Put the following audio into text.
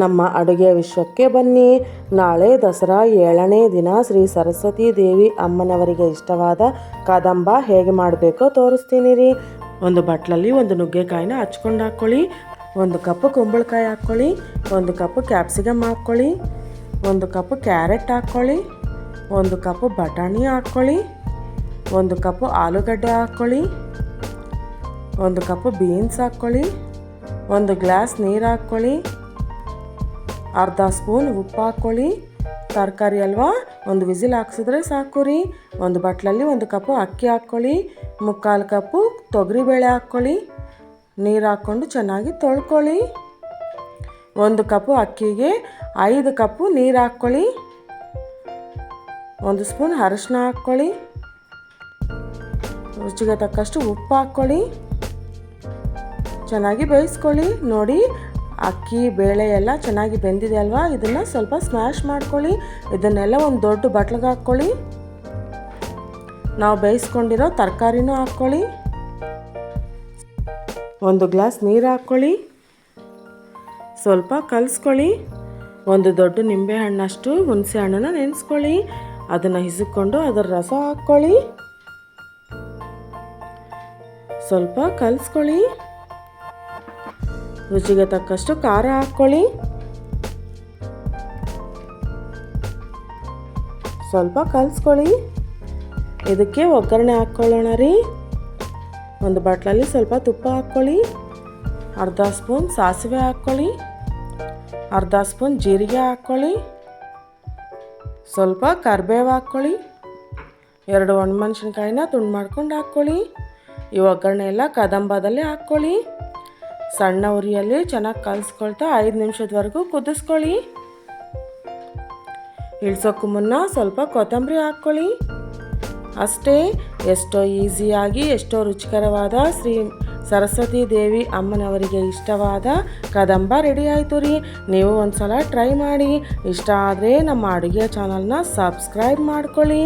ನಮ್ಮ ಅಡುಗೆ ವಿಶ್ವಕ್ಕೆ ಬನ್ನಿ. ನಾಳೆ ದಸರಾ 7ನೇ ದಿನ ಶ್ರೀ ಸರಸ್ವತಿ ದೇವಿ ಅಮ್ಮನವರಿಗೆ ಇಷ್ಟವಾದ ಕದಂಬ ಹೇಗೆ ಮಾಡಬೇಕೋ ತೋರಿಸ್ತೀನಿ ರೀ. ಒಂದು ಬಟ್ಲಲ್ಲಿ ಒಂದು ನುಗ್ಗೆಕಾಯಿನ ಹಚ್ಕೊಂಡು ಹಾಕ್ಕೊಳ್ಳಿ. 1 ಕಪ್ ಕುಂಬಳಕಾಯಿ ಹಾಕ್ಕೊಳ್ಳಿ. 1 ಕಪ್ ಕ್ಯಾಪ್ಸಿಕಮ್ ಹಾಕ್ಕೊಳ್ಳಿ. 1 ಕಪ್ ಕ್ಯಾರೆಟ್ ಹಾಕ್ಕೊಳ್ಳಿ. 1 ಕಪ್ ಬಟಾಣಿ ಹಾಕ್ಕೊಳ್ಳಿ. 1 ಕಪ್ ಆಲೂಗಡ್ಡೆ ಹಾಕ್ಕೊಳ್ಳಿ. 1 ಕಪ್ ಬೀನ್ಸ್ ಹಾಕ್ಕೊಳ್ಳಿ. 1 ಗ್ಲಾಸ್ ನೀರು ಹಾಕ್ಕೊಳ್ಳಿ. ಅರ್ಧ ಸ್ಪೂನ್ ಉಪ್ಪು ಹಾಕ್ಕೊಳ್ಳಿ. ತರಕಾರಿ ಅಲ್ವಾ, 1 ವಿಸಿಲ್ ಹಾಕ್ಸಿದ್ರೆ ಸಾಕು ರೀ. ಒಂದು ಬಟ್ಲಲ್ಲಿ 1 ಕಪ್ ಅಕ್ಕಿ ಹಾಕ್ಕೊಳ್ಳಿ. 3/4 ಕಪ್ಪು ತೊಗರಿಬೇಳೆ ಹಾಕ್ಕೊಳ್ಳಿ. ನೀರು ಹಾಕ್ಕೊಂಡು ಚೆನ್ನಾಗಿ ತೊಳ್ಕೊಳ್ಳಿ. 1 ಕಪ್ ಅಕ್ಕಿಗೆ 5 ಕಪ್ಪು ನೀರು ಹಾಕ್ಕೊಳ್ಳಿ. 1 ಸ್ಪೂನ್ ಅರಿಶಿನ ಹಾಕ್ಕೊಳ್ಳಿ. ರುಚಿಗೆ ತಕ್ಕಷ್ಟು ಉಪ್ಪು ಹಾಕ್ಕೊಳ್ಳಿ. ಚೆನ್ನಾಗಿ ಬೇಯಿಸ್ಕೊಳ್ಳಿ. ನೋಡಿ, ಅಕ್ಕಿ ಬೇಳೆ ಎಲ್ಲ ಚೆನ್ನಾಗಿ ಬೆಂದಿದೆ ಅಲ್ವಾ, ಇದನ್ನು ಸ್ವಲ್ಪ ಸ್ಮ್ಯಾಶ್ ಮಾಡ್ಕೊಳ್ಳಿ. ಇದನ್ನೆಲ್ಲ ಒಂದು ದೊಡ್ಡ ಬಟ್ಲಿಗೆ ಹಾಕ್ಕೊಳ್ಳಿ. ನಾವು ಬೇಯಿಸ್ಕೊಂಡಿರೋ ತರಕಾರಿನೂ ಹಾಕ್ಕೊಳ್ಳಿ. 1 ಗ್ಲಾಸ್ ನೀರು ಹಾಕ್ಕೊಳ್ಳಿ. ಸ್ವಲ್ಪ ಕಲಿಸ್ಕೊಳ್ಳಿ. 1 ದೊಡ್ಡ ನಿಂಬೆ ಹಣ್ಣಷ್ಟು ಹುಣಸೆ ಹಣ್ಣನ್ನು ನೆನೆಸ್ಕೊಳ್ಳಿ. ಅದನ್ನು ಹಿಸುಕೊಂಡು ಅದರ ರಸ ಹಾಕ್ಕೊಳ್ಳಿ. ಸ್ವಲ್ಪ ಕಲಿಸ್ಕೊಳ್ಳಿ. ರುಚಿಗೆ ತಕ್ಕಷ್ಟು ಖಾರ ಹಾಕ್ಕೊಳ್ಳಿ. ಸ್ವಲ್ಪ ಕಲಿಸ್ಕೊಳ್ಳಿ. ಇದಕ್ಕೆ ಒಗ್ಗರಣೆ ಹಾಕ್ಕೊಳ್ಳೋಣ ರೀ. ಒಂದು ಬಟ್ಲಲ್ಲಿ ಸ್ವಲ್ಪ ತುಪ್ಪ ಹಾಕ್ಕೊಳ್ಳಿ. ಅರ್ಧ ಸ್ಪೂನ್ ಸಾಸಿವೆ ಹಾಕ್ಕೊಳ್ಳಿ. ಅರ್ಧ ಸ್ಪೂನ್ ಜೀರಿಗೆ ಹಾಕ್ಕೊಳ್ಳಿ. ಸ್ವಲ್ಪ ಕರಿಬೇವು ಹಾಕ್ಕೊಳ್ಳಿ. 2 ಒಣಮೆಣಸಿನ್ಕಾಯಿನ ತುಂಡು ಮಾಡ್ಕೊಂಡು ಹಾಕ್ಕೊಳ್ಳಿ. ಈ ಒಗ್ಗರಣೆ ಎಲ್ಲ ಕದಂಬದಲ್ಲಿ ಹಾಕ್ಕೊಳ್ಳಿ. ಸಣ್ಣ ಉರಿಯಲ್ಲಿ ಚೆನ್ನಾಗಿ ಕಲಿಸ್ಕೊಳ್ತಾ 5 ನಿಮಿಷದವರೆಗೂ ಕುದಿಸ್ಕೊಳ್ಳಿ. ಇಳಿಸೋಕ್ಕೂ ಮುನ್ನ ಸ್ವಲ್ಪ ಕೊತ್ತಂಬರಿ ಹಾಕ್ಕೊಳ್ಳಿ. ಅಷ್ಟೇ, ಎಷ್ಟೋ ಈಸಿಯಾಗಿ ಎಷ್ಟೋ ರುಚಿಕರವಾದ ಶ್ರೀ ಸರಸ್ವತಿ ದೇವಿ ಅಮ್ಮನವರಿಗೆ ಇಷ್ಟವಾದ ಕದಂಬ ರೆಡಿ ಆಯಿತು ರೀ. ನೀವು ಒಂದು ಸಲ ಟ್ರೈ ಮಾಡಿ. ಇಷ್ಟ ಆದರೆ ನಮ್ಮ ಅಡುಗೆ ಚಾನಲ್ನ ಸಬ್ಸ್ಕ್ರೈಬ್ ಮಾಡ್ಕೊಳ್ಳಿ.